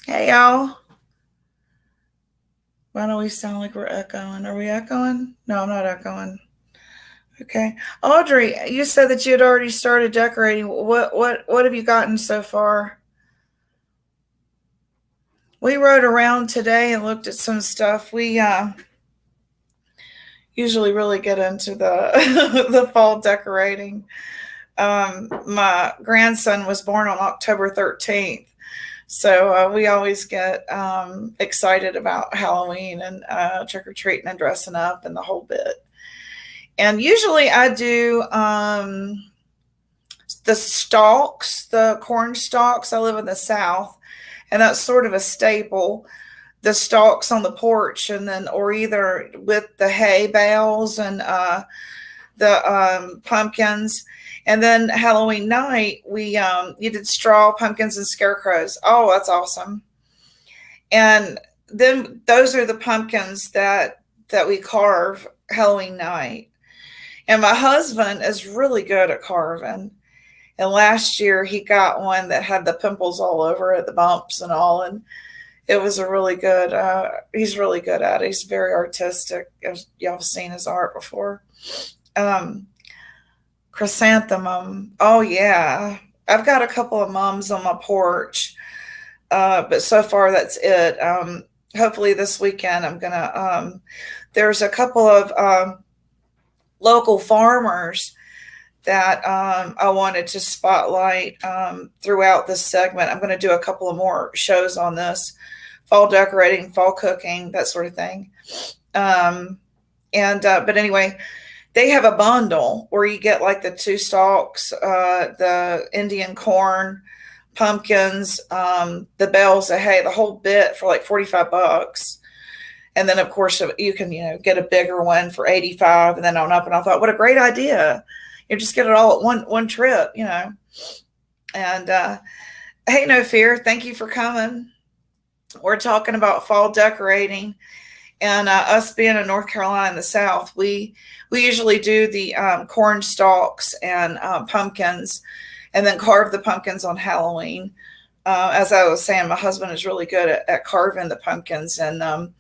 Hey y'all. Why do we sound like we're echoing? Are we echoing? No, I'm not echoing. Okay. Audrey, you said that you had already started decorating. What have you gotten so far? We rode around today and looked at some stuff. We usually really get into the the fall decorating. My grandson was born on October 13th. So we always get excited about Halloween and trick or treating and dressing up and the whole bit. And usually I do the stalks, the corn stalks. I live in the South, and that's sort of a staple. The stalks on the porch, and then, or either with the hay bales and the pumpkins. And then Halloween night, we you did straw pumpkins and scarecrows. Oh, that's awesome! And then those are the pumpkins that we carve Halloween night. And my husband is really good at carving. And last year he got one that had the pimples all over it, the bumps and all. And it was a really good, he's really good at it. He's very artistic. Y'all have seen his art before. Um, Chrysanthemum. Oh, yeah. I've got a couple of mums on my porch, but so far that's it. Hopefully this weekend I'm going to, there's a couple of local farmers that I wanted to spotlight throughout this segment. I'm going to do a couple of more shows on this fall decorating, fall cooking, that sort of thing. But anyway, they have a bundle where you get like the two stalks, the Indian corn, pumpkins, the bales of hay, the whole bit for like $45. And then of course you can, get a bigger one for 85 and then on up. And I thought, what a great idea. You just get it all at one trip, And hey, No Fear, thank you for coming. We're talking about fall decorating, and us being in North Carolina in the South, we usually do the corn stalks and pumpkins, and then carve the pumpkins on Halloween. As I was saying, my husband is really good at carving the pumpkins, and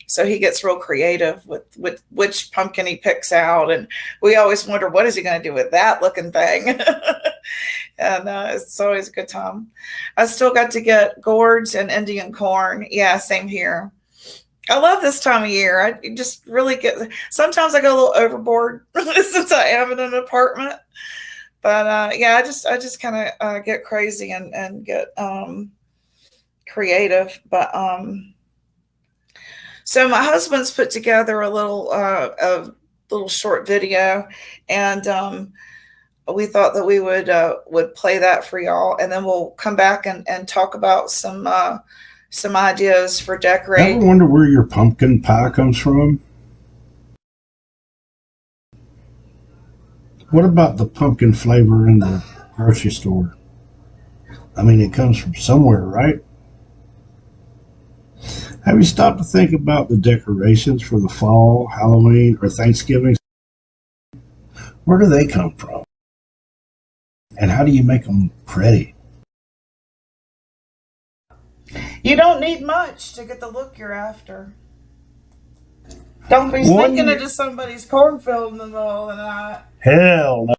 so he gets real creative with which pumpkin he picks out. And we always wonder, what is he going to do with that looking thing? And it's always a good time. I still got to get gourds and Indian corn. Yeah, same here. I love this time of year. I just really sometimes I go a little overboard since I am in an apartment. But yeah, I just kind of get crazy and get creative. But so my husband's put together a little short video, and we thought that we would play that for y'all, and then we'll come back and talk about some ideas for decorating. Ever wonder where your pumpkin pie comes from? What about the pumpkin flavor in the grocery store? I mean, it comes from somewhere, right? Have you stopped to think about the decorations for the fall, Halloween, or Thanksgiving? Where do they come from? And how do you make them pretty? You don't need much to get the look you're after. Don't be sneaking into somebody's cornfield in the middle of the night. Hell no.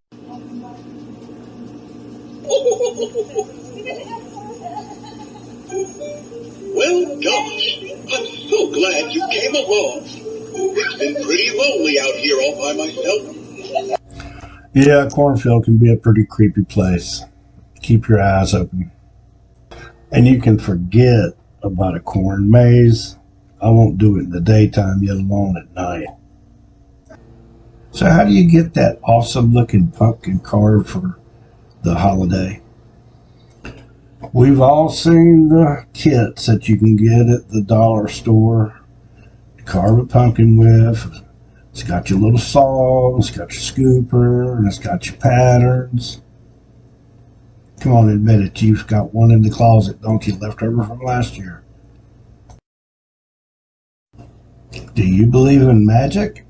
Well, gosh, I'm so glad you came along. It's been pretty lonely out here all by myself. Yeah, cornfield can be a pretty creepy place. Keep your eyes open. And you can forget about a corn maze. I won't do it in the daytime, yet alone at night. So how do you get that awesome looking pumpkin carved for the holiday? We've all seen the kits that you can get at the dollar store to carve a pumpkin with. It's got your little saw, it's got your scooper, and it's got your patterns. Come on, admit it, you've got one in the closet, don't you, left over from last year? Do you believe in magic?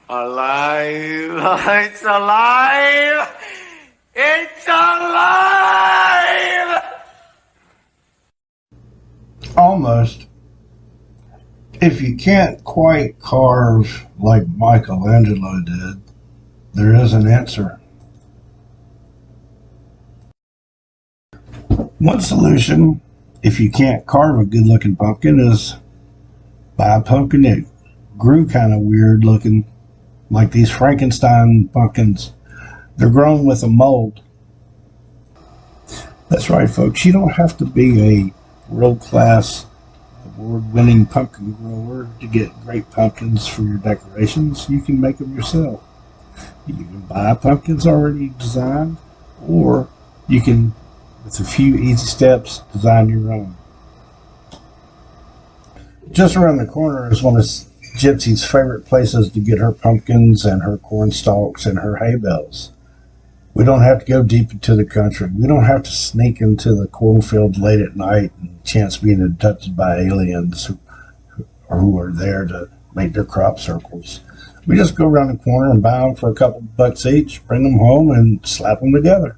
Alive! It's alive! It's alive! almost. If you can't quite carve like Michelangelo did, there is an answer. One solution, if you can't carve a good looking pumpkin, is buy a pumpkin that grew kind of weird looking, like these Frankenstein pumpkins. They're grown with a mold. That's right, folks. You don't have to be a world-class, award-winning pumpkin grower to get great pumpkins for your decorations. You can make them yourself. You can buy pumpkins already designed, or you can, with a few easy steps, design your own. Just around the corner is one of Gypsy's favorite places to get her pumpkins and her corn stalks and her hay bales. We don't have to go deep into the country. We don't have to sneak into the cornfield late at night and chance being abducted by aliens who are there to make their crop circles. We just go around the corner and buy them for a couple bucks each, bring them home, and slap them together.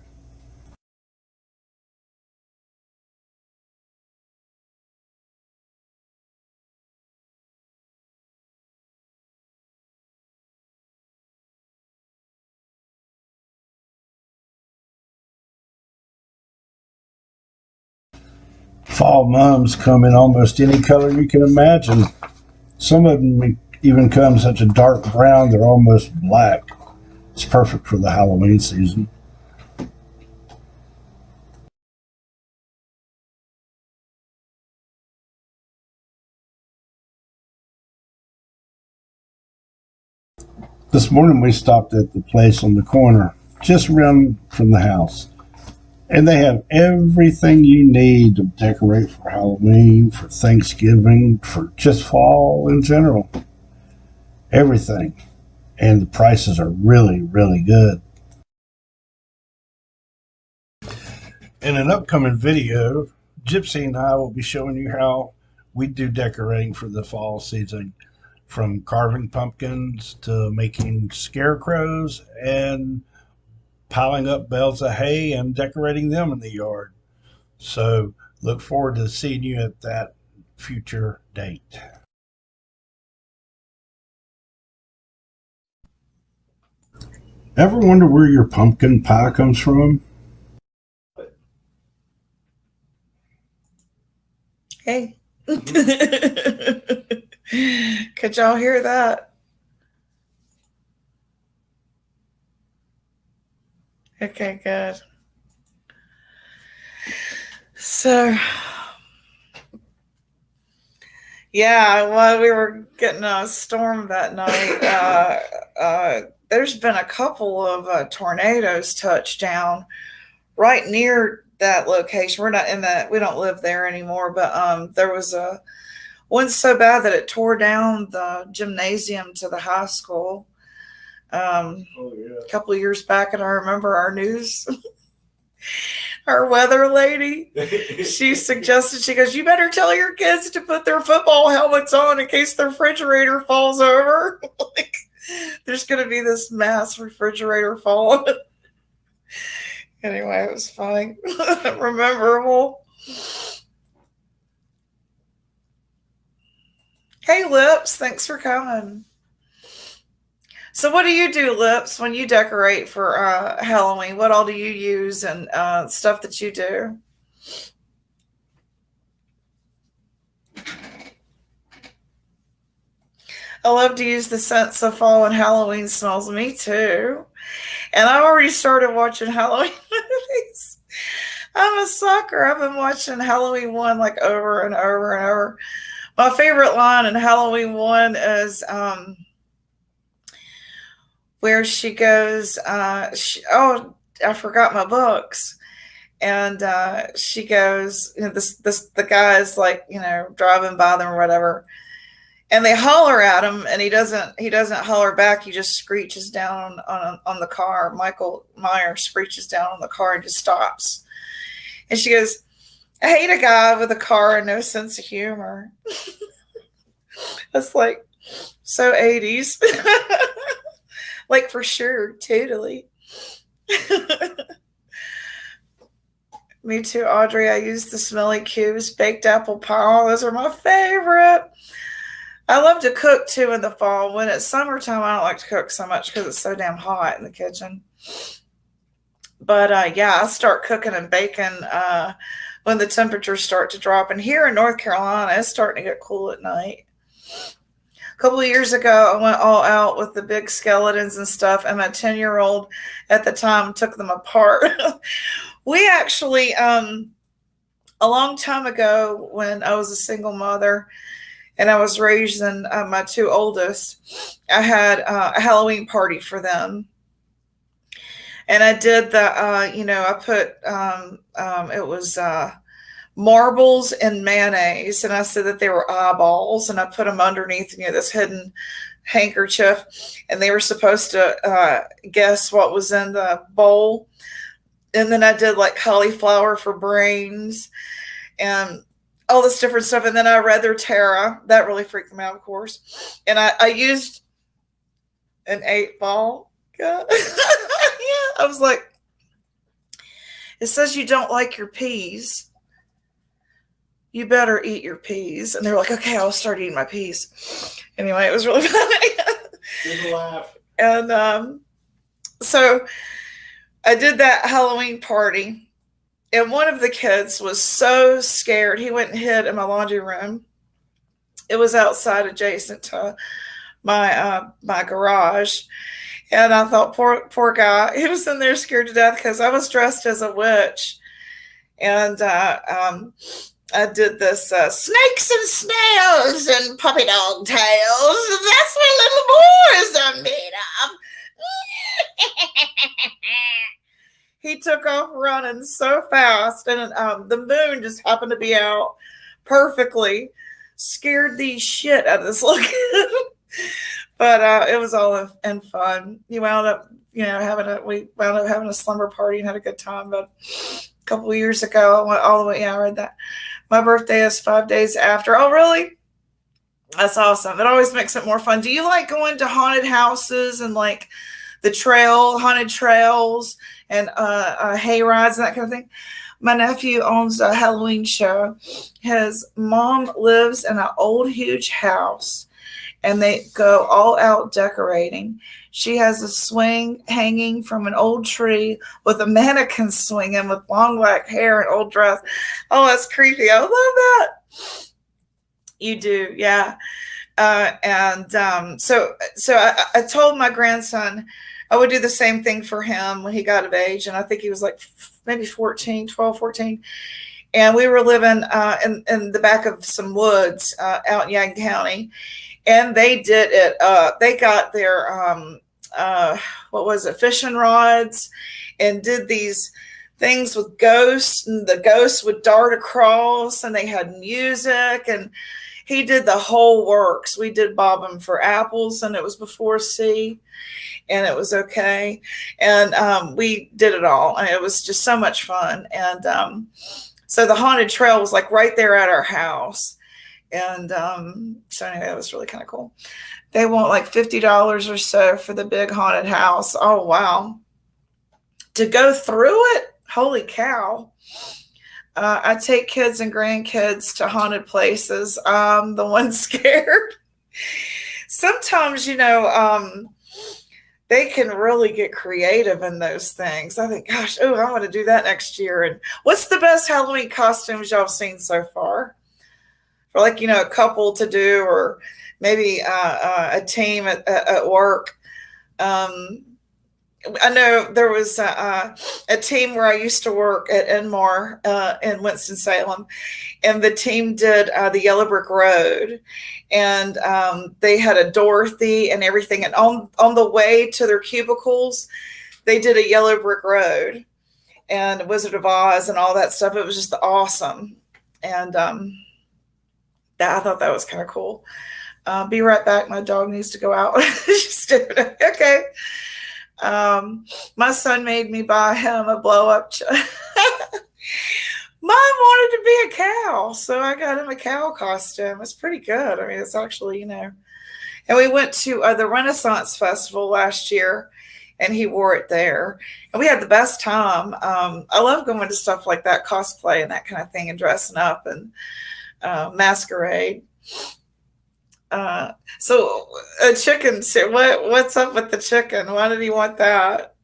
Fall mums come in almost any color you can imagine. Some of them even come such a dark brown they're almost black. It's perfect for the Halloween season. This morning we stopped at the place on the corner, just around from the house. And they have everything you need to decorate for Halloween, for Thanksgiving, for just fall in general. Everything. And the prices are really, really good. In an upcoming video, Gypsy and I will be showing you how we do decorating for the fall season, from carving pumpkins to making scarecrows and piling up bales of hay and decorating them in the yard. So look forward to seeing you at that future date. Ever wonder where your pumpkin pie comes from? Hey. Could y'all hear that? Okay, good. So, yeah, while we were getting a storm that night, there's been a couple of tornadoes touch down right near that location. We're not in that, we don't live there anymore, but there was one so bad that it tore down the gymnasium to the high school. A couple of years back, and I remember our news, our weather lady, she suggested, she goes, you better tell your kids to put their football helmets on in case the refrigerator falls over. Like, there's going to be this mass refrigerator fall. Anyway, it was funny. Memorable. Hey, Lips, thanks for coming. So what do you do, Lips, when you decorate for Halloween? What all do you use and stuff that you do? I love to use the scents of fall and Halloween smells. Me too. And I already started watching Halloween movies. I'm a sucker. I've been watching Halloween 1 like over and over and over. My favorite line in Halloween 1 is where she goes, oh, I forgot my books. And she goes, you know, the guy is like, you know, driving by them or whatever. And they holler at him, and he doesn't holler back. He just screeches down on the car. Michael Myers screeches down on the car and just stops. And she goes, I hate a guy with a car and no sense of humor. That's like so 80s. Like, for sure, totally. Me too, Audrey. I use the Smelly Cubes baked apple pie. Those are my favorite. I love to cook too in the fall. When it's summertime, I don't like to cook so much because it's so damn hot in the kitchen. But yeah, I start cooking and baking when the temperatures start to drop. And here in North Carolina, it's starting to get cool at night. A couple of years ago, I went all out with the big skeletons and stuff, and my 10-year-old at the time took them apart. We actually, a long time ago when I was a single mother and I was raising my two oldest, I had a Halloween party for them. And I did I put, it was marbles and mayonnaise, and I said that they were eyeballs, and I put them underneath, this hidden handkerchief, and they were supposed to guess what was in the bowl. And then I did like cauliflower for brains and all this different stuff. And then I read their tarot. That really freaked them out, of course. And I used an 8-ball. Yeah. I was like, it says you don't like your peas. You better eat your peas. And they were like, okay, I'll start eating my peas. Anyway, it was really funny. Good laugh. And so I did that Halloween party, and one of the kids was so scared. He went and hid in my laundry room. It was outside adjacent to my garage. And I thought, poor guy, he was in there scared to death because I was dressed as a witch. And I did this snakes and snails and puppy dog tails. That's what little boys are made of. He took off running so fast, and the moon just happened to be out perfectly. Scared the shit out of this little kid. But it was all in fun. We wound up having a slumber party and had a good time. But a couple of years ago, I went all the way. Yeah, I read that. My birthday is 5 days after. Oh, really? That's awesome. It always makes it more fun. Do you like going to haunted houses and like the haunted trails and hay rides and that kind of thing? My nephew owns a Halloween show. His mom lives in an old, huge house, and they go all out decorating. She has a swing hanging from an old tree with a mannequin swinging with long black hair and old dress. Oh, that's creepy. I love that. You do, yeah. So I told my grandson I would do the same thing for him when he got of age. And I think he was like maybe 14. And we were living in the back of some woods out in Yankton County. And they did it. They got their, fishing rods, and did these things with ghosts. And the ghosts would dart across, and they had music. And he did the whole works. We did bob him for apples, and it was before C. And it was okay. And we did it all. And it was just so much fun. And so the haunted trail was like right there at our house. And so anyway, that was really kind of cool. They want like $50 or so for the big haunted house. Oh, wow. To go through it? Holy cow. I take kids and grandkids to haunted places. The one scared. Sometimes, they can really get creative in those things. I think, gosh, I want to do that next year. And what's the best Halloween costumes y'all have seen so far? For like, a couple to do, or maybe a team at work. I know there was a team where I used to work at Enmar in Winston-Salem, and the team did the Yellow Brick Road, and they had a Dorothy and everything. And on the way to their cubicles, they did a Yellow Brick Road and Wizard of Oz and all that stuff. It was just awesome. And I thought that was kind of cool. Be right back. My dog needs to go out. She's doing it. Okay. My son made me buy him a blow-up. Mom wanted to be a cow, so I got him a cow costume. It's pretty good. I mean, it's actually, And we went to the Renaissance Festival last year and he wore it there. And we had the best time. I love going to stuff like that, cosplay and that kind of thing, and dressing up and masquerade. So a chicken, what's up with the chicken? Why did he want that?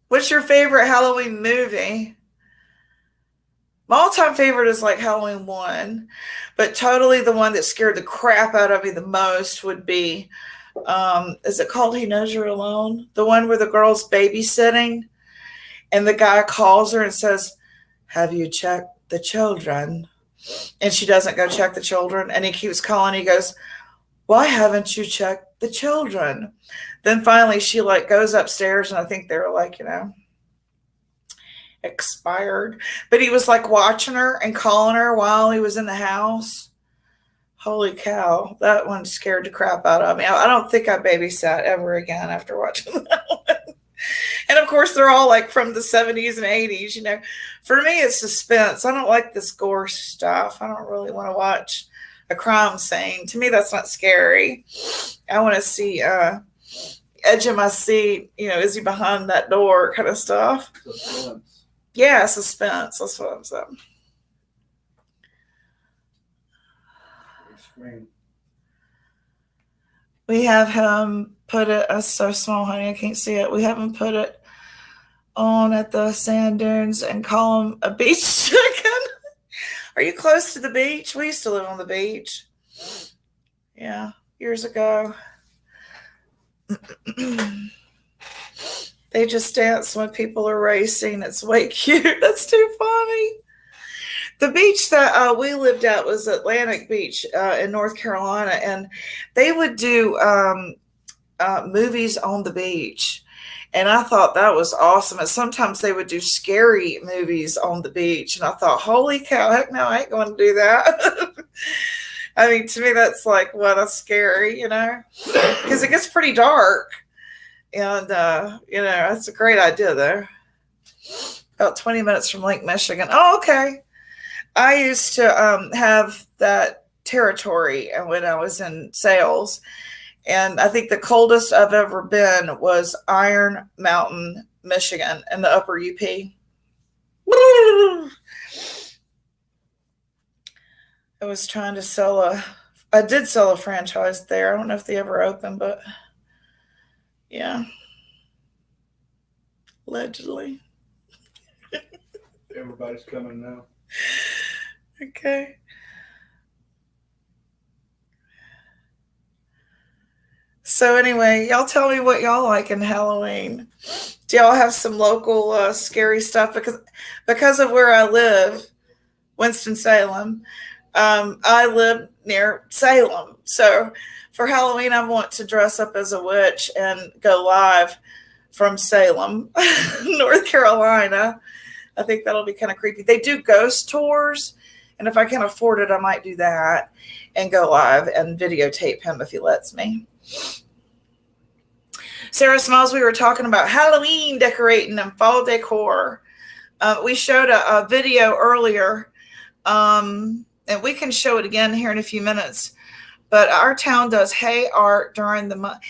What's your favorite Halloween movie? My all-time favorite is like Halloween 1, but totally the one that scared the crap out of me the most would be, is it called He Knows You're Alone? The one where the girl's babysitting and the guy calls her and says, have you checked the children? And she doesn't go check the children. And he keeps calling. He goes, why haven't you checked the children? Then finally she like goes upstairs, and I think they were like, expired. But he was like watching her and calling her while he was in the house. Holy cow. That one scared the crap out of me. I don't think I babysat ever again after watching that one. And of course, they're all like from the 70s and 80s. For me, it's suspense. I don't like this gore stuff. I don't really want to watch a crime scene. To me, that's not scary. I want to see edge of my seat, is he behind that door kind of stuff. Suspense. Yeah, suspense. That's what I'm saying. We have him put it, it's so small, honey, I can't see it. We have him put it on at the sand dunes and call him a beach chicken. Are you close to the beach? We used to live on the beach. Yeah, years ago. They just dance when people are racing. It's way cute. That's too funny. The beach that we lived at was Atlantic Beach in North Carolina, and they would do movies on the beach. And I thought that was awesome. And sometimes they would do scary movies on the beach. And I thought, holy cow, heck no, I ain't going to do that. I mean, to me, that's like, what a scary, because it gets pretty dark. And, that's a great idea, though. About 20 minutes from Lake Michigan. Oh, okay. I used to have that territory when I was in sales. And I think the coldest I've ever been was Iron Mountain, Michigan, in the upper UP. I was trying to I did sell a franchise there. I don't know if they ever opened, but yeah. Allegedly. Everybody's coming now. Okay. So anyway, y'all tell me what y'all like in Halloween. Do y'all have some local scary stuff? Because of where I live, Winston-Salem, I live near Salem. So for Halloween, I want to dress up as a witch and go live from Salem, North Carolina. I think that'll be kind of creepy. They do ghost tours, and if I can afford it, I might do that and go live and videotape him if he lets me. Sarah Smiles, we were talking about Halloween decorating and fall decor. We showed a video earlier, and we can show it again here in a few minutes. But our town does hay art during the month.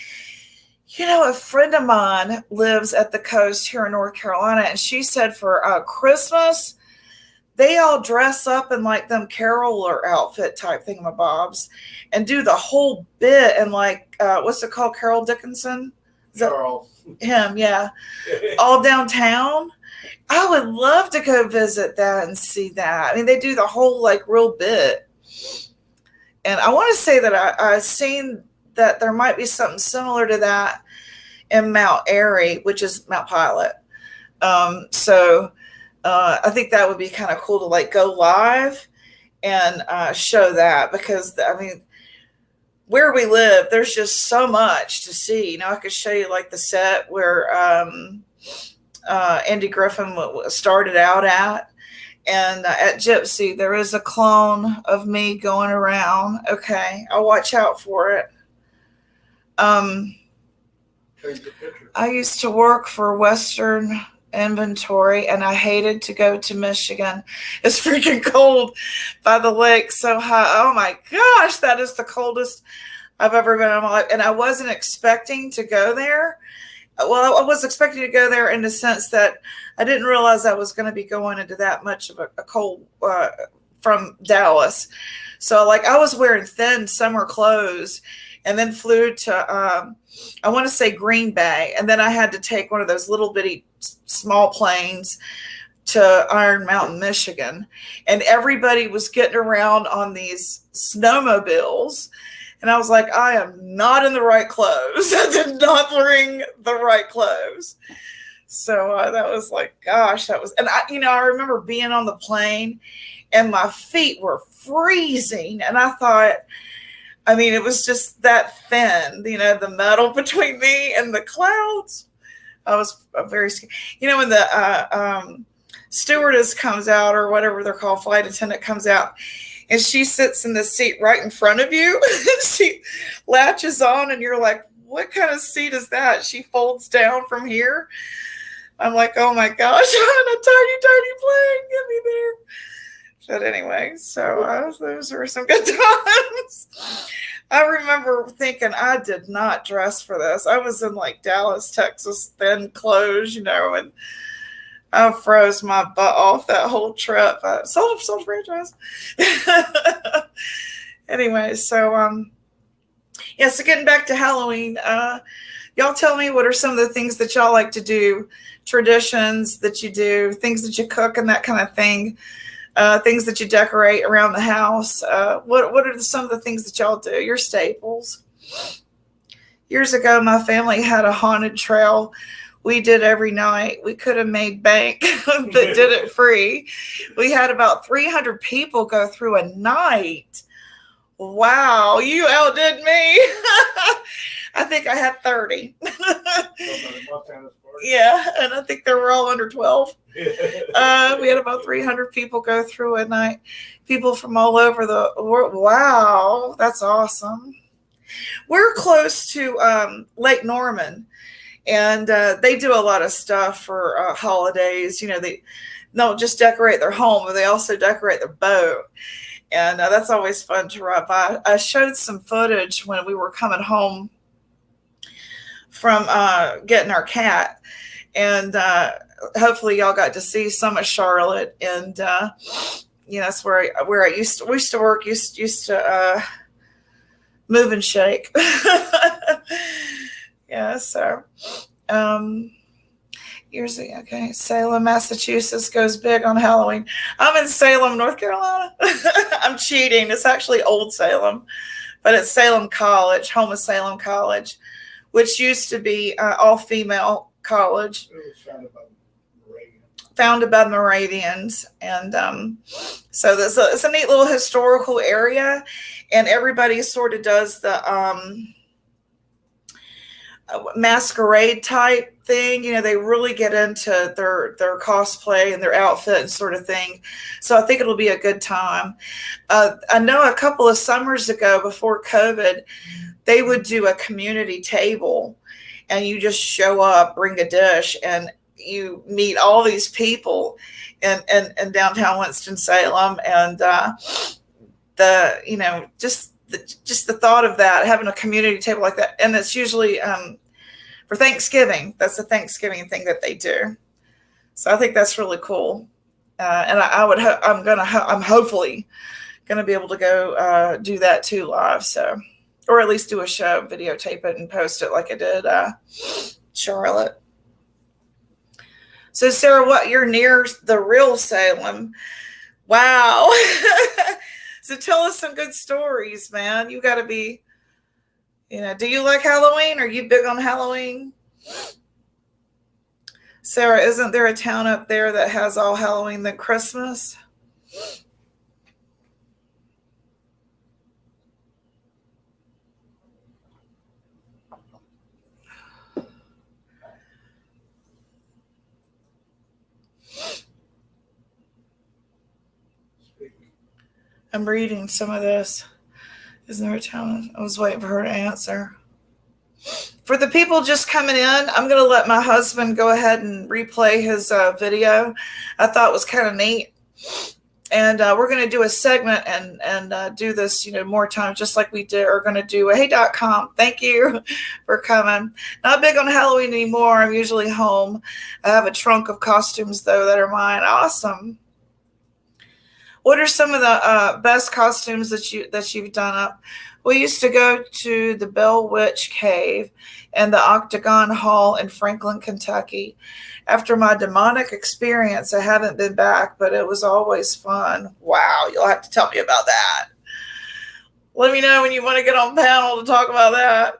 A friend of mine lives at the coast here in North Carolina, and she said for Christmas, they all dress up in like them caroler outfit type thingamabobs and do the whole bit in like, what's it called? Carol Dickinson? Charles. Him, yeah. All downtown. I would love to go visit that and see that. I mean, they do the whole like real bit. And I want to say that I've seen that there might be something similar to that in Mount Airy, which is Mount Pilot. So I think that would be kind of cool to like go live and show that, because I mean, where we live, there's just so much to see. I could show you like the set where Andy Griffin started out at. And at Gypsy, there is a clone of me going around. Okay, I'll watch out for it. I used to work for Western Inventory, and I hated to go to Michigan. It's freaking cold by the lake, so high. Oh my gosh, that is the coldest I've ever been in my life. And I wasn't expecting to go there. Well, I was expecting to go there in the sense that I didn't realize I was going to be going into that much of a cold from Dallas. So like I was wearing thin summer clothes and then flew to, I want to say Green Bay. And then I had to take one of those little bitty small planes to Iron Mountain, Michigan. And everybody was getting around on these snowmobiles. And I was like, I am not in the right clothes. I did not bring the right clothes. So that was like, gosh, that was, and I remember being on the plane and my feet were freezing. And I thought, it was just that thin, the metal between me and the clouds. I was very scared. When the stewardess comes out or whatever they're called, flight attendant comes out, and she sits in the seat right in front of you. She latches on and you're like, what kind of seat is that? She folds down from here. I'm like, oh my gosh, I'm in a tiny, tiny plane. Get me there. But anyway, so those were some good times. I remember thinking I did not dress for this. I was in like Dallas, Texas, thin clothes, and I froze my butt off that whole trip. Sold franchise. Anyway, so so getting back to Halloween, y'all tell me what are some of the things that y'all like to do, traditions that you do, things that you cook and that kind of thing, things that you decorate around the house. What are some of the things that y'all do, your staples? Years ago, my family had a haunted trail. We did every night. We could have made bank, but did it free. We had about 300 people go through a night. Wow, you outdid me. I think I had 30. Yeah, and I think they were all under 12. We had about 300 people go through a night. People from all over the world. Wow, that's awesome. We're close to Lake Norman. And they do a lot of stuff for holidays. They don't just decorate their home, but they also decorate their boat. And that's always fun to ride by. I showed some footage when we were coming home from getting our cat. And hopefully y'all got to see some of Charlotte. And, that's where I used to work, used to move and shake. Yeah, so years ago, okay. Salem, Massachusetts goes big on Halloween. I'm in Salem, North Carolina. I'm cheating. It's actually Old Salem, but it's Salem College, home of Salem College, which used to be all-female college. It was Founded by the Moravians. And so it's a neat little historical area, and everybody sort of does the masquerade type thing. They really get into their cosplay and their outfit and sort of thing. So I think it'll be a good time. I know a couple of summers ago before COVID, they would do a community table, and you just show up, bring a dish, and you meet all these people in downtown Winston-Salem. And just the thought of that, having a community table like that. And it's usually for Thanksgiving. That's a Thanksgiving thing that they do. So I think that's really cool. And I'm hopefully going to be able to go do that too live. So, or at least do a show, videotape it and post it like I did Charlotte. So Sarah, you're near the real Salem. Wow. So tell us some good stories, man. You got to be, do you like Halloween? Are you big on Halloween? Sarah, isn't there a town up there that has all Halloween than Christmas? I'm reading some of this. Isn't there a town? I was waiting for her to answer. For the people just coming in, I'm going to let my husband go ahead and replay his video. I thought it was kind of neat. And we're going to do a segment and do this, more times, just like we did. We're going to do a hey.com. Thank you for coming. Not big on Halloween anymore. I'm usually home. I have a trunk of costumes, though, that are mine. Awesome. What are some of the best costumes that you've done up? We used to go to the Bell Witch Cave and the Octagon Hall in Franklin, Kentucky. After my demonic experience, I haven't been back, but it was always fun. Wow, you'll have to tell me about that. Let me know when you want to get on panel to talk about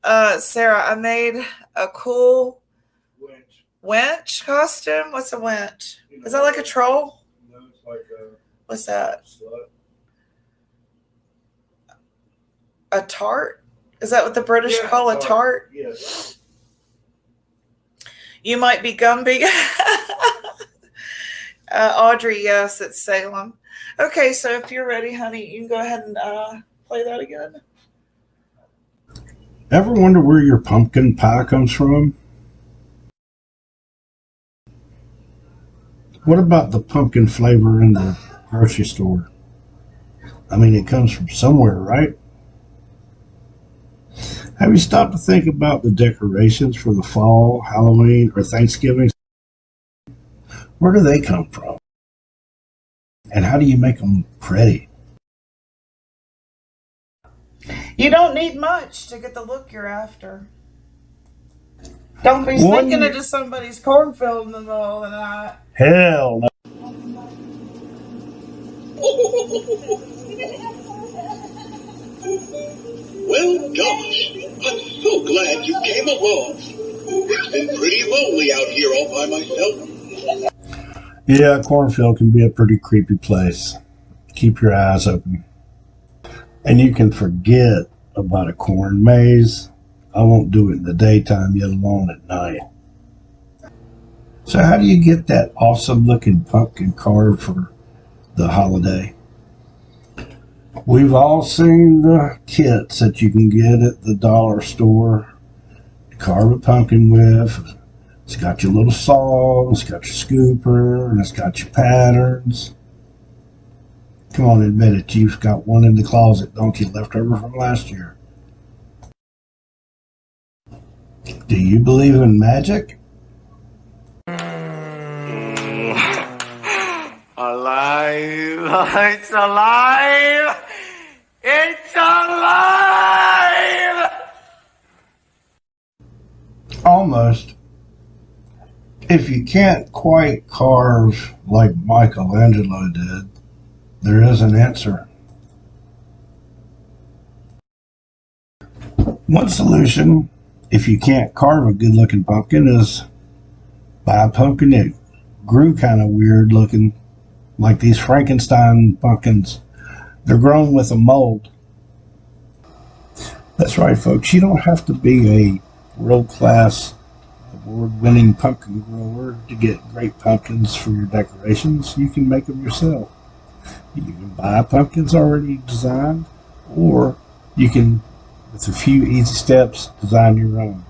that. Sarah, I made a cool wench costume. What's a wench? Is that like a troll? No, it's like a What's that? slut. A tart? Is that what the British call a tart? Yes. You might be Gumby. Audrey, yes, it's Salem. Okay, so if you're ready, honey, you can go ahead and play that again. Ever wonder where your pumpkin pie comes from? What about the pumpkin flavor in the grocery store? I mean, it comes from somewhere, right? Have you stopped to think about the decorations for the fall, Halloween, or Thanksgiving? Where do they come from? And how do you make them pretty? You don't need much to get the look you're after. Don't be One- sneaking into somebody's cornfield in the middle of the night. Hell no. Well, gosh, I'm so glad you came along. It's been pretty lonely out here all by myself. Yeah, a cornfield can be a pretty creepy place. Keep your eyes open. And you can forget about a corn maze. I won't do it in the daytime, yet alone at night. So how do you get that awesome looking pumpkin carved for the holiday? We've all seen the kits that you can get at the dollar store to carve a pumpkin with. It's got your little saw, it's got your scooper, and it's got your patterns. Come on, admit it, you've got one in the closet, don't you, left over from last year? Do you believe in magic? Alive! It's alive! It's alive! Almost. If you can't quite carve like Michelangelo did, there is an answer. One solution, if you can't carve a good looking pumpkin, is buy a pumpkin that grew kind of weird looking, like these Frankenstein pumpkins. They're grown with a mold. That's right, folks. You don't have to be a world-class, award-winning pumpkin grower to get great pumpkins for your decorations. You can make them yourself. You can buy pumpkins already designed, or you can, with a few easy steps, design your own.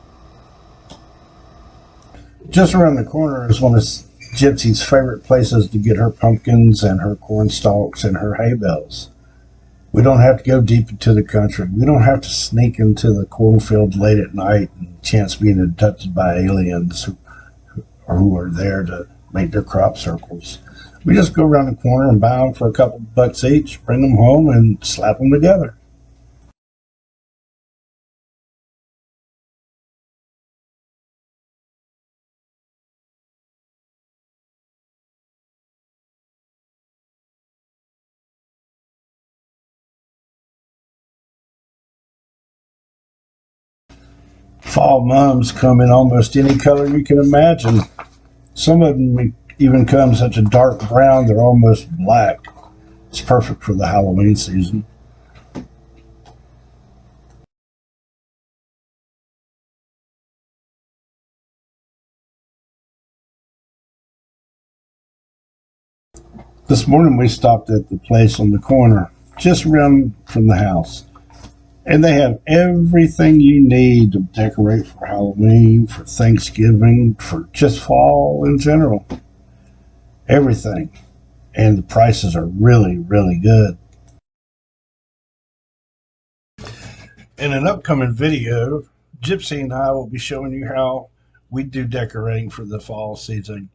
Just around the corner is one of Gypsy's favorite places to get her pumpkins and her corn stalks and her hay bales. We don't have to go deep into the country. We don't have to sneak into the cornfield late at night and chance being abducted by aliens who are there to make their crop circles. We just go around the corner and buy them for a couple bucks each, bring them home, and slap them together. Fall mums come in almost any color you can imagine. Some of them even come such a dark brown they're almost black. It's perfect for the Halloween season. This morning we stopped at the place on the corner, just around from the house. And they have everything you need to decorate for Halloween, for Thanksgiving, for just fall in general. Everything. and the prices are really, really good. In an upcoming video, Gypsy and I will be showing you how we do decorating for the fall season,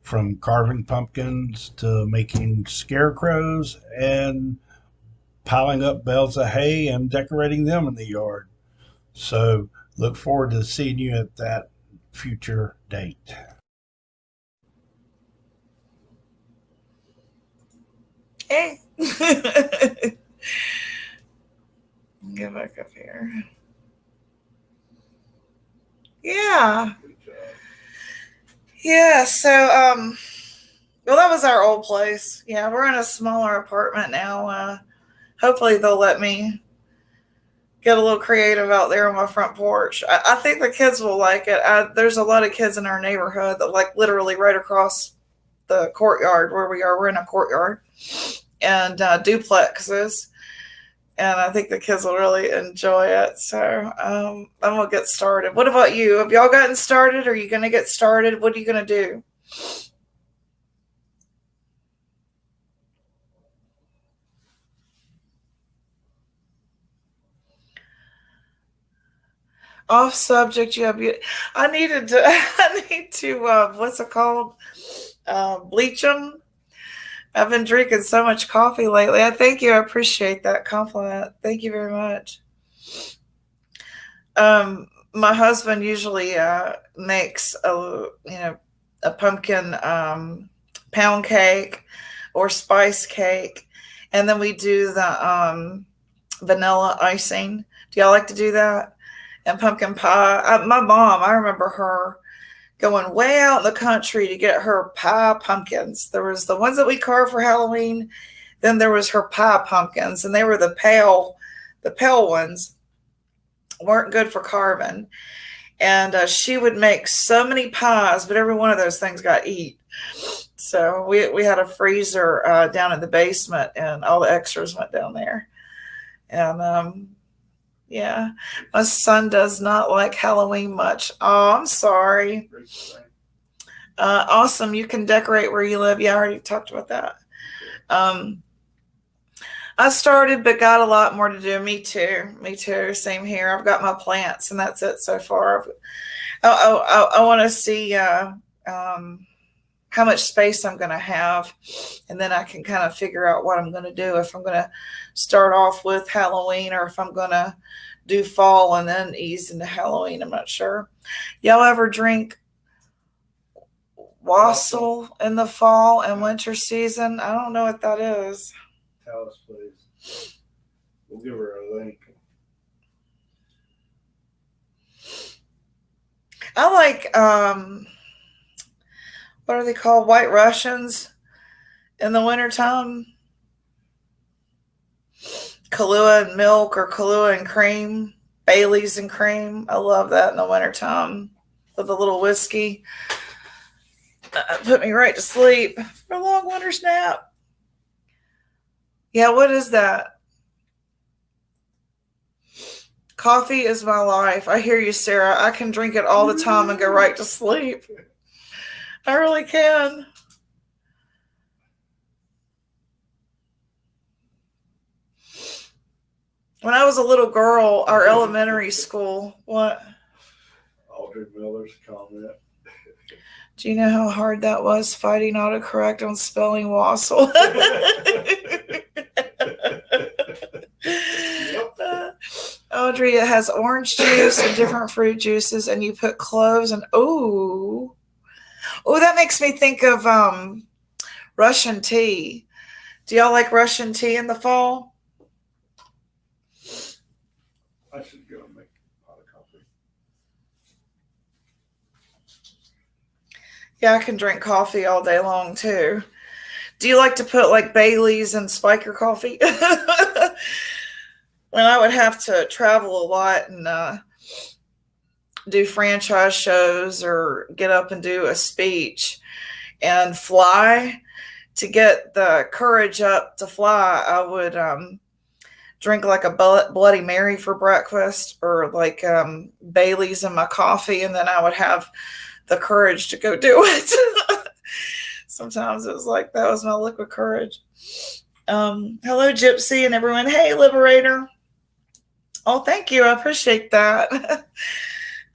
from carving pumpkins to making scarecrows and piling up bales of hay and decorating them in the yard. So look forward to seeing you at that future date. Hey. Get back up here. Yeah. Yeah, so well, that was our old place. Yeah, we're in a smaller apartment now. Hopefully they'll let me get a little creative out there on my front porch. I think the kids will like it. There's a lot of kids in our neighborhood that like literally right across the courtyard where we are. We're in a courtyard and duplexes. And I think the kids will really enjoy it. So I'm going to get started. What about you? Have y'all gotten started? Are you going to get started? What are you going to do? Off subject. I need to, what's it called? Bleach them. I've been drinking so much coffee lately. I thank you. I appreciate that compliment. Thank you very much. My husband usually makes a pumpkin pound cake or spice cake, and then we do the vanilla icing. Do y'all like to do that? And pumpkin pie. My mom, I remember her going way out in the country to get her pie pumpkins. There was the ones that we carved for Halloween. Then there was her pie pumpkins, and they were the pale ones. Weren't good for carving. And she would make so many pies, but every one of those things got eat. So we had a freezer down in the basement, and all the extras went down there. And yeah, my son does not like Halloween much. Oh, I'm sorry. Awesome. You can decorate where you live. Yeah, I already talked about that. I started, but got a lot more to do. Me too. Same here. I've got my plants, and that's it so far. I want to see how much space I'm going to have, and then I can kind of figure out what I'm going to do. If I'm going to start off with Halloween, or if I'm going to do fall and then ease into Halloween. I'm not sure. Y'all ever drink wassail in the fall and winter season? I don't know what that is. Tell us, please. We'll give her a link. I like what are they called? White Russians in the wintertime. Kahlua and milk, or Kahlua and cream, Bailey's and cream. I love that in the wintertime with a little whiskey. Put me right to sleep for a long winter's nap. Yeah, what is that? Coffee is my life. I hear you, Sarah. I can drink it all the time and go right to sleep. I really can. When I was a little girl, our elementary school, what? Audrey Miller's comment. Do you know how hard that was, fighting autocorrect on spelling wassail? Audrey, it has orange juice and different fruit juices, and you put cloves and oh, that makes me think of Russian tea. Do y'all like Russian tea in the fall? I should go and make a pot of coffee. Yeah, I can drink coffee all day long too. Do you like to put like Bailey's and Spiker coffee? When I would have to travel a lot and do franchise shows or get up and do a speech and fly, to get the courage up to fly, I would drink like a Bloody Mary for breakfast, or like Bailey's in my coffee, and then I would have the courage to go do it. Sometimes it was like that was my liquid courage. Hello, Gypsy and everyone. Hey, Liberator. Oh, thank you. I appreciate that.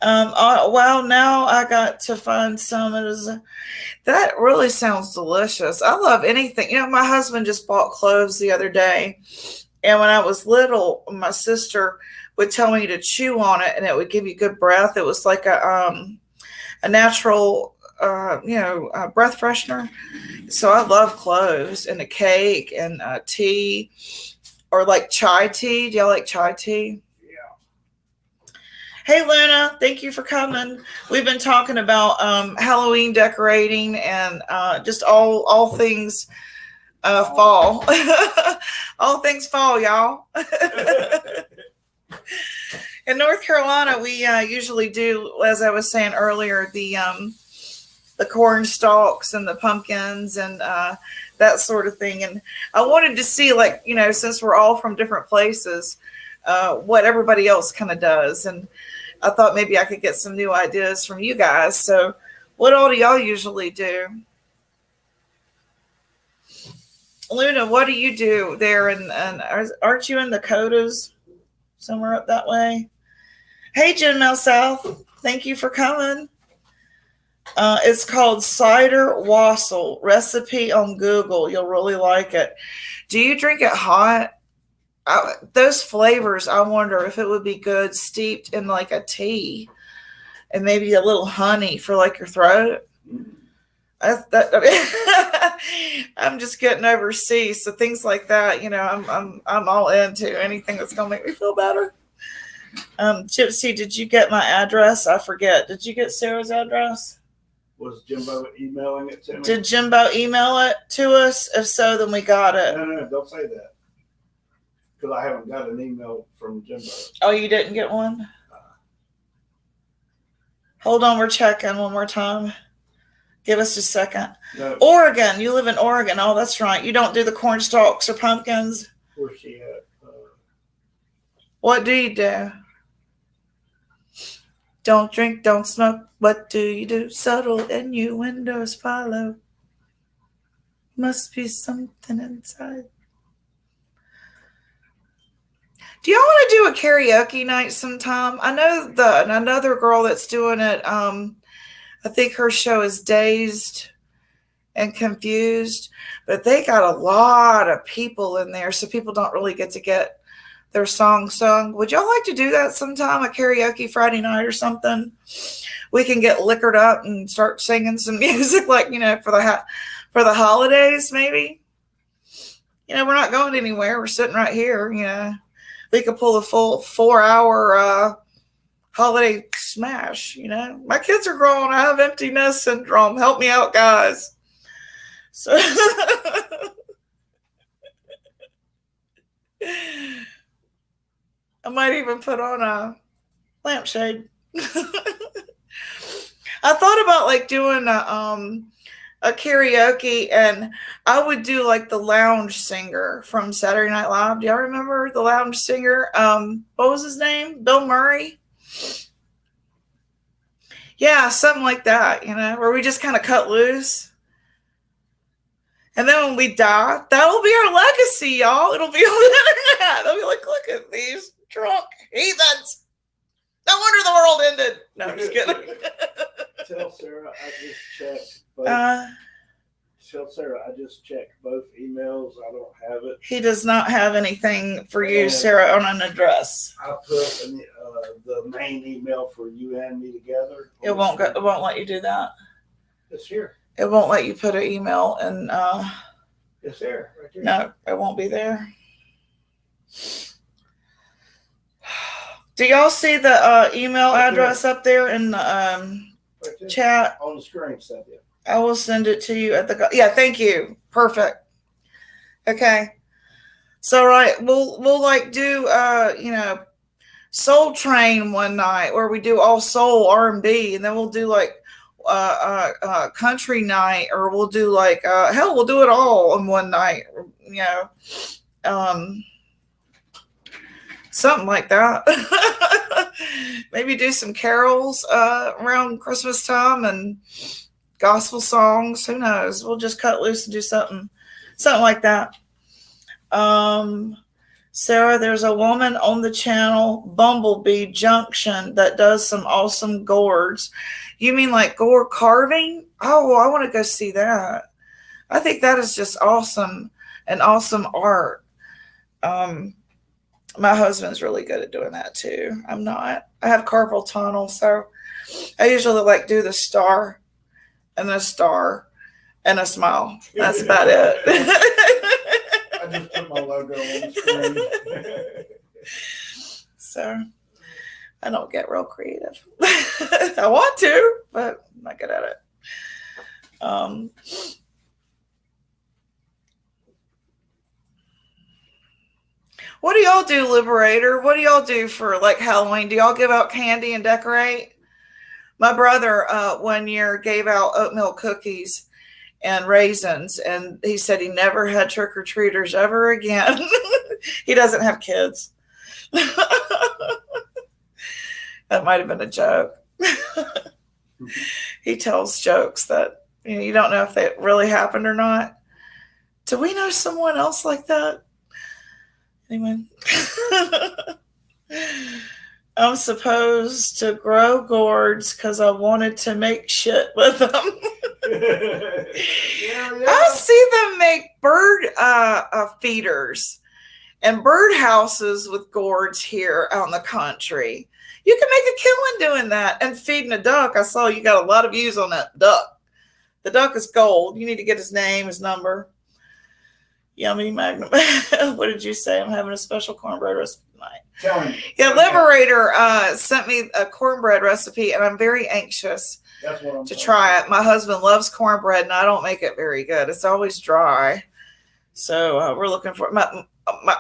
Wow, now I got to find some. That really sounds delicious. I love anything. You know, my husband just bought cloves the other day. And when I was little, my sister would tell me to chew on it and it would give you good breath. It was like a natural, breath freshener. So I love cloves and a cake and tea or like chai tea. Do y'all like chai tea? Hey, Luna, thank you for coming. We've been talking about Halloween decorating and just all things fall. All things fall, y'all. In North Carolina, we usually do, as I was saying earlier, the corn stalks and the pumpkins and that sort of thing. And I wanted to see, like, you know, since we're all from different places, what everybody else kind of does. And I thought maybe I could get some new ideas from you guys. So what all do y'all usually do? Luna, what do you do there? And aren't you in the Dakotas somewhere up that way? Hey, Jen Mel South. Thank you for coming. It's called cider wassail. Recipe on Google. You'll really like it. Do you drink it hot? Those flavors, I wonder if it would be good steeped in like a tea and maybe a little honey for like your throat. I'm just getting overseas, so things like that, you know, I'm all into anything that's gonna make me feel better. Gypsy, did you get my address? I forget. Did you get Sarah's address? Was Jimbo emailing it to me? Did Jimbo email it to us? If so, then we got it. No, don't say that. Because I haven't got an email from Jimbo. Oh, you didn't get one? Hold on, we're checking one more time. Give us a second. No. Oregon, you live in Oregon. Oh, that's right. You don't do the corn stalks or pumpkins. Where's she at? What do you do? Don't drink, don't smoke. What do you do? Subtle innuendos follow. Must be something inside. Do y'all want to do a karaoke night sometime? I know another girl that's doing it. I think her show is Dazed and Confused, but they got a lot of people in there, so people don't really get to get their song sung. Would y'all like to do that sometime, a karaoke Friday night or something? We can get liquored up and start singing some music, like, you know, for the holidays, maybe. You know, we're not going anywhere. We're sitting right here, you know. We could pull a full 4-hour holiday smash, you know. My kids are grown. I have empty nest syndrome. Help me out, guys. So I might even put on a lampshade. I thought about like doing a karaoke, and I would do like the lounge singer from Saturday Night Live. Do y'all remember the lounge singer? What was his name? Bill Murray? Yeah, something like that, you know, where we just kind of cut loose. And then when we die, that will be our legacy, y'all. It'll be on the internet. They'll be like, look at these drunk heathens. No wonder the world ended. No, I'm just kidding. Tell Sarah I just checked both. Tell Sarah I just checked both emails. I don't have it. He does not have anything for you, Sarah, on an address. I put the main email for you and me together. It won't go. It won't let you do that. It's here. It won't let you put an email and It's there, right there. no, it won't be there. Do y'all see the email address up there in the Right there. chat? On the screen, Cynthia. I will send it to you at the. Yeah, thank you. Perfect. Okay. So right, we'll like do you know, Soul Train one night where we do all soul R&B, and then we'll do like country night, or we'll do like hell, we'll do it all in one night. You know, something like that. Maybe do some carols around Christmas time, and gospel songs. Who knows? We'll just cut loose and do something like that. Sarah, there's a woman on the channel, Bumblebee Junction, that does some awesome gourds. You mean like gourd carving? Oh, well, I want to go see that. I think that is just awesome and awesome art. My husband's really good at doing that too. I'm not. I have carpal tunnel, so I usually like do the star and a star and a smile. That's about it. I just put my logo on the screen. So I don't get real creative. I want to, but I'm not good at it. What do y'all do, Liberator? What do y'all do for like Halloween? Do y'all give out candy and decorate? My brother 1 year gave out oatmeal cookies and raisins, and he said he never had trick-or-treaters ever again. He doesn't have kids. That might have been a joke. He tells jokes that you don't know if they really happened or not. Do we know someone else like that? Anyone? I'm supposed to grow gourds because I wanted to make shit with them. Yeah. I see them make bird feeders and bird houses with gourds here out in the country. You can make a killing doing that and feeding a duck. I saw you got a lot of views on that duck. The duck is gold. You need to get his name, his number. Yummy Magnum. What did you say? I'm having a special cornbread recipe tonight. Tell him. Yeah, Liberator sent me a cornbread recipe, and I'm very anxious That's what I'm to try it. My husband loves cornbread, and I don't make it very good. It's always dry. So we're looking for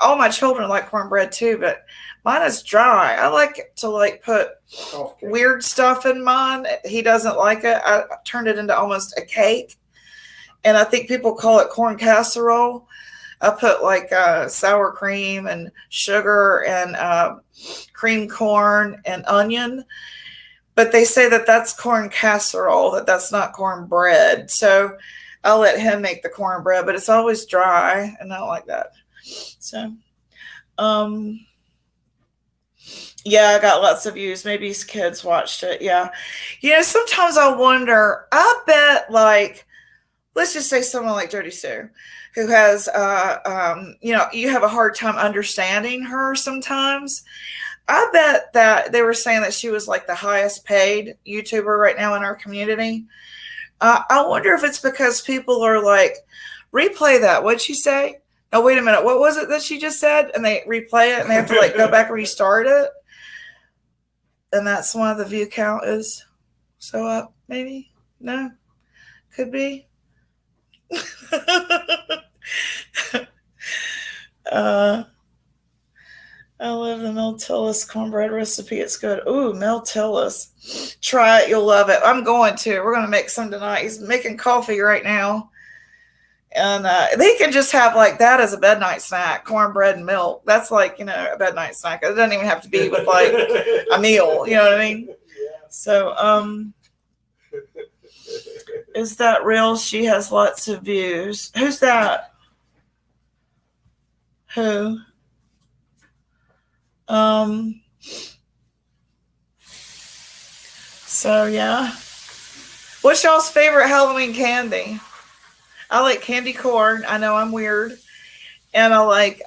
all my children like cornbread too, but mine is dry. I like to put weird stuff in mine. He doesn't like it. I turned it into almost a cake, and I think people call it corn casserole. I put sour cream and sugar and cream corn and onion, but they say that that's corn casserole, that's not cornbread. So I'll let him make the cornbread, but it's always dry, and I don't like that. So, yeah, I got lots of views. Maybe his kids watched it. Yeah. Sometimes I wonder, I bet let's just say someone like Jody Sue, who has, you have a hard time understanding her sometimes. I bet that they were saying that she was like the highest paid YouTuber right now in our community. I wonder if it's because people are like, replay that. What'd she say? No, wait a minute. What was it that she just said? And they replay it and they have to go back and restart it. And that's why the view count is so up, maybe? No? Could be. I love the Mel Tillis cornbread recipe. It's good. Ooh, Mel Tillis. Try it. You'll love it. I'm going to. We're going to make some tonight. He's making coffee right now. And they can just have that as a bed night snack, cornbread and milk. That's a bed night snack. It doesn't even have to be with a meal. You know what I mean? Yeah. So, is that real? She has lots of views. Who's that? Who? So yeah. What's y'all's favorite Halloween candy? I like candy corn. I know I'm weird. And I like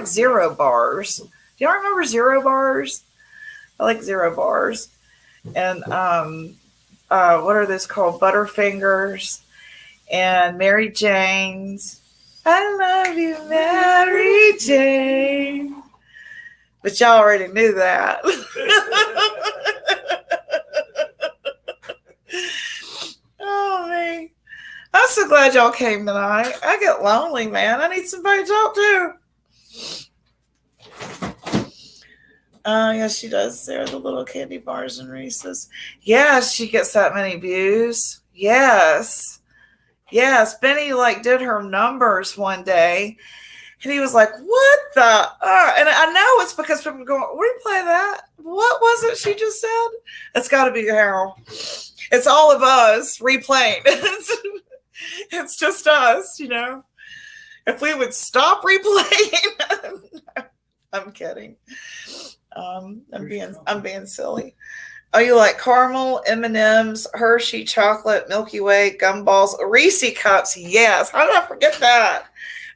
Zero bars. Do y'all remember Zero bars? I like Zero bars. And what are those called? Butterfingers and Mary Jane's. I love you, Mary Jane. But y'all already knew that. Oh, man. I'm so glad y'all came tonight. I get lonely, man. I need somebody to talk to. Yes, she does. There are the little candy bars and Reese's. Yes, she gets that many views. Yes. Yes, Benny did her numbers one day, And he was like, what the? And I know it's because people are going, replay that. What was it she just said? It's got to be Harold. It's all of us replaying. It's just us, you know. If we would stop replaying. I'm kidding. I'm being silly. Oh, you like caramel, M&Ms, Hershey, chocolate, Milky Way, gumballs, Reese cups. Yes. How did I forget that?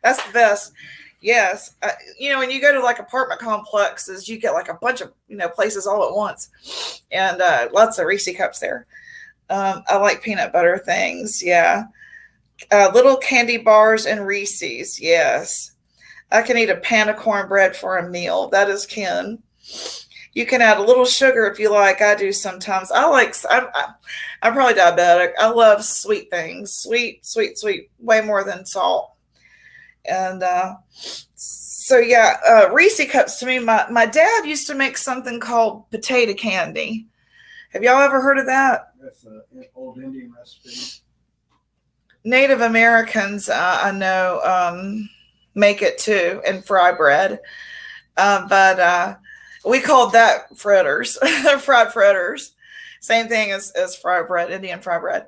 That's the best. Yes. You know, when you go to like apartment complexes, you get like a bunch of, you know, places all at once, and lots of Reese cups there. I like peanut butter things. Yeah. Little candy bars and Reese's. Yes. I can eat a pan of cornbread for a meal. That is Ken. You can add a little sugar if you like. I do sometimes. I'm probably diabetic. I love sweet things. Sweet, way more than salt. And so, yeah, Reese cups to me, my dad used to make something called potato candy. Have y'all ever heard of that? That's an old Indian recipe. Native Americans, I know, make it too, and fry bread. But we called that fritters, fried fritters. Same thing as fried bread, Indian fried bread,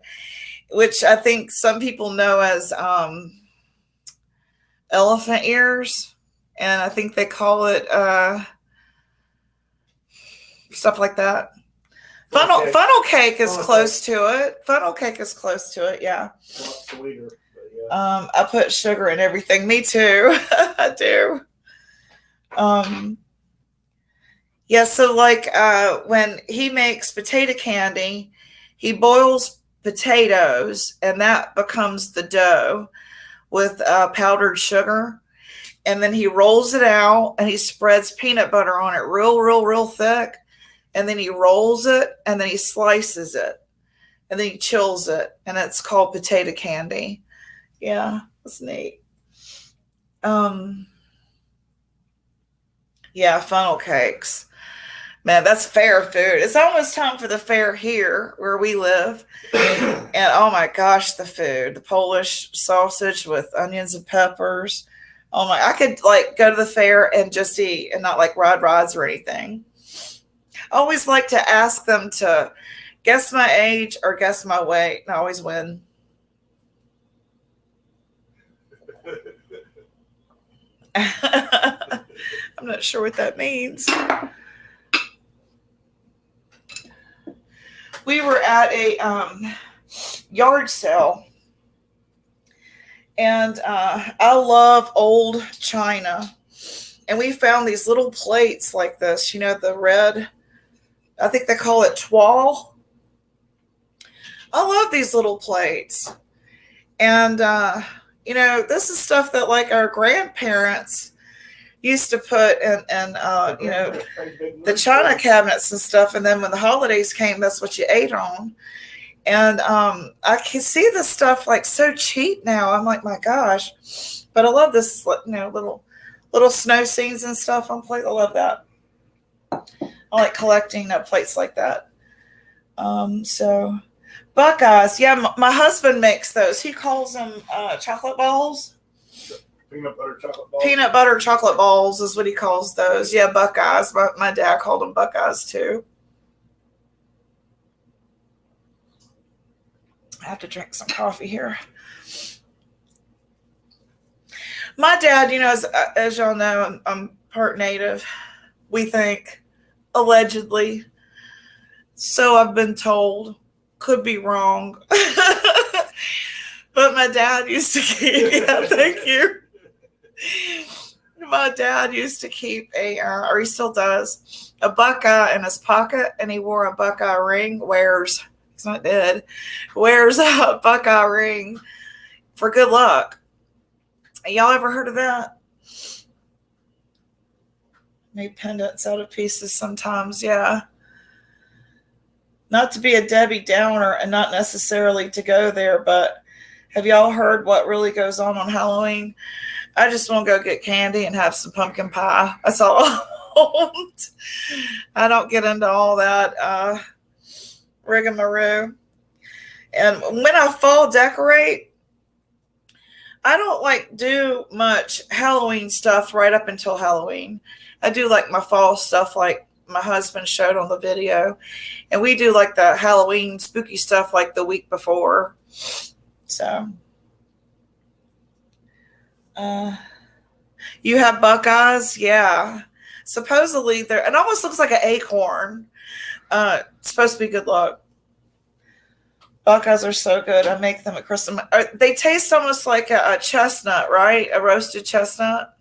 which I think some people know as elephant ears. And I think they call it stuff like that. Funnel cake is close to it. Funnel cake is close to it, yeah. A lot sweeter, but yeah. I put sugar in everything. Me too. I do. Yeah, so like when he makes potato candy, he boils potatoes, and that becomes the dough with powdered sugar. And then he rolls it out, and he spreads peanut butter on it real thick. And then he rolls it, and then he slices it, and then he chills it, and it's called potato candy. Yeah, that's neat. Yeah, funnel cakes. Man, that's fair food. It's almost time for the fair here where we live. And oh my gosh, the food. The Polish sausage with onions and peppers. Oh my, I could like go to the fair and just eat and not like ride rides or anything. I always like to ask them to guess my age or guess my weight, and I always win. I'm not sure what that means. We were at a yard sale, and I love old china, and we found these little plates like this, you know, the red, I think they call it toile. I love these little plates. And, you know, this is stuff that like our grandparents used to put in you know, the china cabinets and stuff. And then when the holidays came, that's what you ate on. And I can see this stuff like so cheap now. I'm like, my gosh. But I love this, you know, little snow scenes and stuff on plate. I love that. I like collecting plates like that. So Buckeyes, yeah, my husband makes those. He calls them chocolate balls. Peanut butter chocolate balls. Peanut butter chocolate balls is what he calls those. Yeah, Buckeyes. My dad called them Buckeyes too. I have to drink some coffee here. My dad, you know, as y'all know, I'm part Native. We think, allegedly. So I've been told. Could be wrong. But my dad used to keep, yeah, thank you. My dad used to keep or he still does, a Buckeye in his pocket, and he wore a Buckeye ring. He's not dead. Wears a Buckeye ring for good luck. Y'all ever heard of that? Made pendants out of pieces sometimes, yeah. Not to be a Debbie Downer and not necessarily to go there, but have y'all heard what really goes on Halloween? I just want to go get candy and have some pumpkin pie. That's all I want. I don't get into all that rigmarole. And when I fall decorate, I don't like do much Halloween stuff right up until Halloween. I do like my fall stuff like my husband showed on the video. And we do like the Halloween spooky stuff like the week before. So you have Buckeyes? Yeah. Supposedly they're, it almost looks like an acorn. It's supposed to be good luck. Buckeyes are so good. I make them at Christmas. They taste almost like a chestnut, right? A roasted chestnut.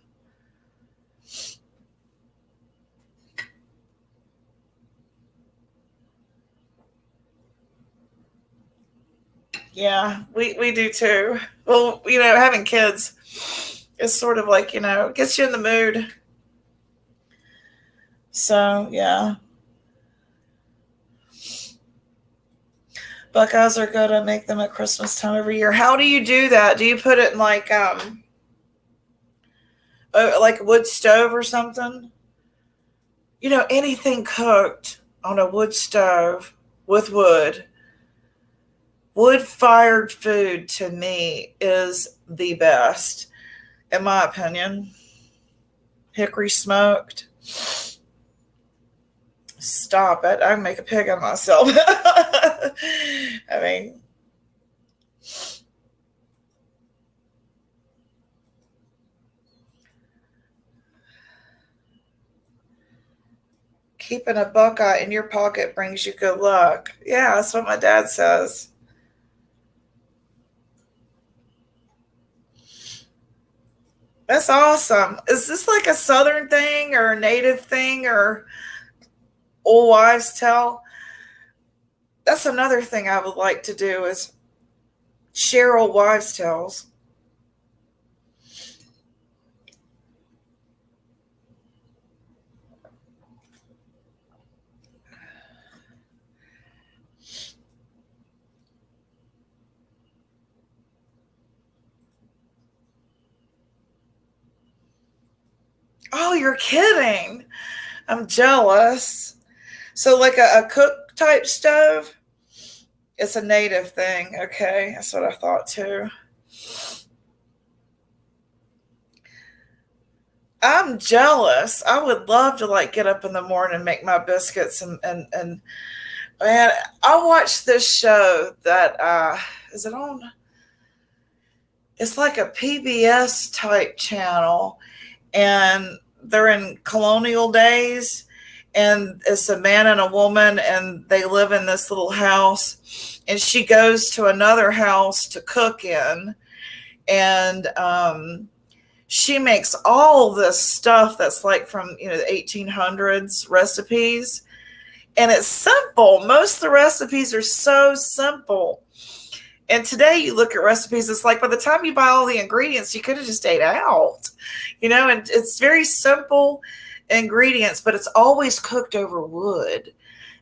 Yeah, we do too. Well, having kids is sort of like, gets you in the mood. So, yeah. Buckeyes are good. I make them at Christmas time every year. How do you do that? Do you put it in like a wood stove or something? Anything cooked on a wood stove with wood-fired food to me is the best, in my opinion. Hickory smoked. Stop it. I make a pig of myself. I mean, keeping a Buckeye in your pocket brings you good luck. Yeah, that's what my dad says. That's awesome. Is this like a Southern thing or a native thing or old wives' tale? That's another thing I would like to do is share old wives' tales. Oh, you're kidding. I'm jealous. So like a cook type stove? It's a native thing. Okay, that's what I thought too. I'm jealous. I would love to like get up in the morning and make my biscuits and man, I watched this show that is it on? It's like a PBS type channel, and they're in colonial days, and it's a man and a woman, and they live in this little house, and she goes to another house to cook in, and she makes all this stuff that's like from the 1800s recipes, and it's simple. Most of the recipes are so simple. And today you look at recipes, it's like by the time you buy all the ingredients, you could have just ate out, and it's very simple ingredients, but it's always cooked over wood.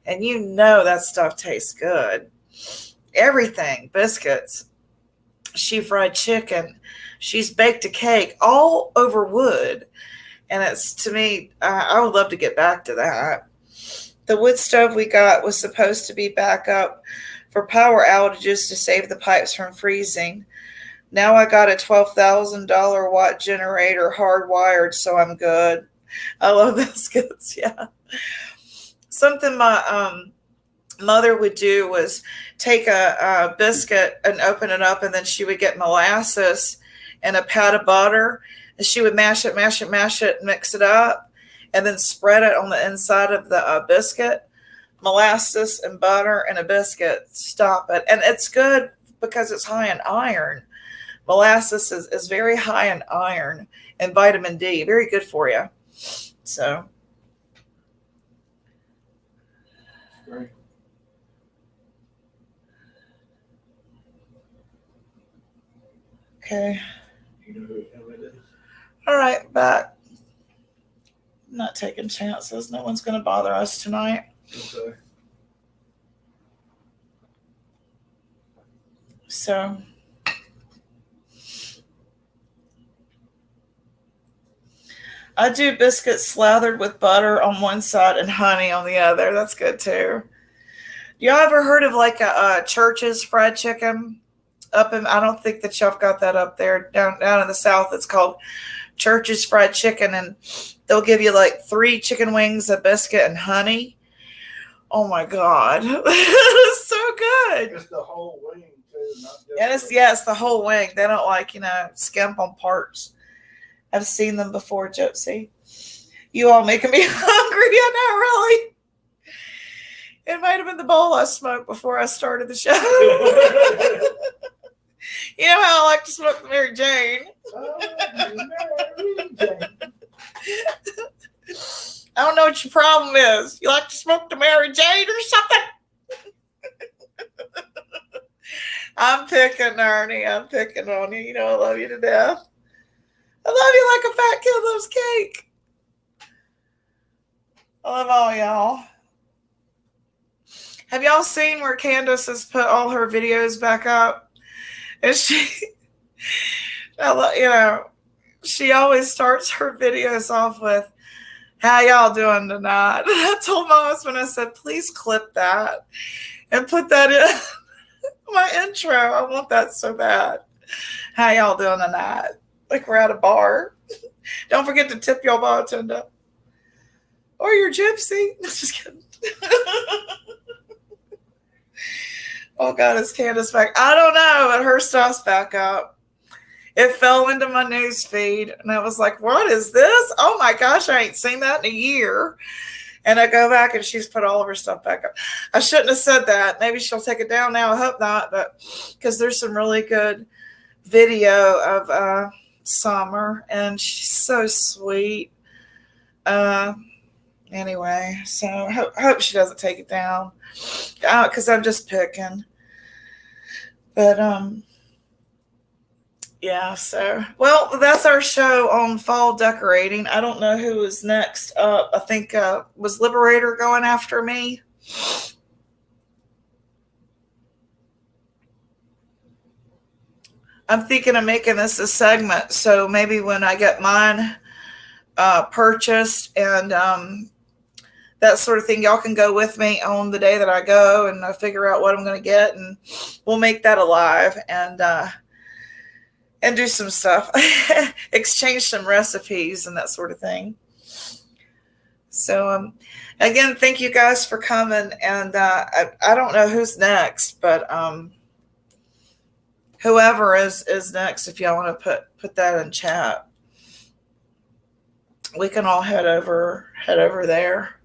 And that stuff tastes good. Everything, biscuits, she fried chicken, she's baked a cake, all over wood. And it's, to me, I would love to get back to that. The wood stove we got was supposed to be backup for power outages to save the pipes from freezing. Now I got a $12,000 watt generator hardwired, so I'm good. I love biscuits, yeah. Something my mother would do was take a biscuit and open it up, and then she would get molasses and a pat of butter, and she would mash it, mix it up, and then spread it on the inside of the biscuit. Molasses and butter and a biscuit. Stop it. And it's good because it's high in iron. Molasses is very high in iron and vitamin D. Very good for you. So. Great. Okay. You know who it is? All right, back. I'm not taking chances. No one's going to bother us tonight. Okay. So, I do biscuits slathered with butter on one side and honey on the other. That's good too. Y'all ever heard of like a Church's fried chicken? up in, I don't think that y'all got that up there. Down in the South, it's called Church's Fried Chicken, and they'll give you like 3 chicken wings, a biscuit, and honey. Oh my God. It's so good. It's the whole wing too, not just And it's the whole wing. They don't like, skimp on parts. I've seen them before, Josie. You all making me hungry. I know, really. It might have been the bowl I smoked before I started the show. You know how I like to smoke the Mary Jane. Mary Jane. I don't know what your problem is. You like to smoke the Mary Jane or something? I'm picking, Ernie. I'm picking on you. You know I love you to death. I love you like a fat kid loves cake. I love all y'all. Have y'all seen where Candace has put all her videos back up? And she always starts her videos off with, "How y'all doing tonight?" I told my husband, I said, please clip that and put that in my intro. I want that so bad. How y'all doing tonight? Like we're at a bar. Don't forget to tip your bartender. Or your gypsy. Just kidding. Oh God, is Candace back? I don't know, but her stuff's back up. It fell into my news feed, and I was like, what is this? Oh my gosh, I ain't seen that in a year. And I go back, and she's put all of her stuff back up. I shouldn't have said that. Maybe she'll take it down now. I hope not, but because there's some really good video of Summer, and she's so sweet. Anyway, so hope she doesn't take it down, because I'm just picking. But yeah, so well, that's our show on fall decorating. I don't know who is next up. I think was Liberator going after me. I'm thinking of making this a segment, so maybe when I get mine purchased and that sort of thing, y'all can go with me on the day that I go and figure out what I'm going to get, and we'll make that alive and do some stuff, exchange some recipes and that sort of thing. So again, thank you guys for coming, and I don't know who's next, but whoever is next, if y'all want to put that in chat, we can all head over there.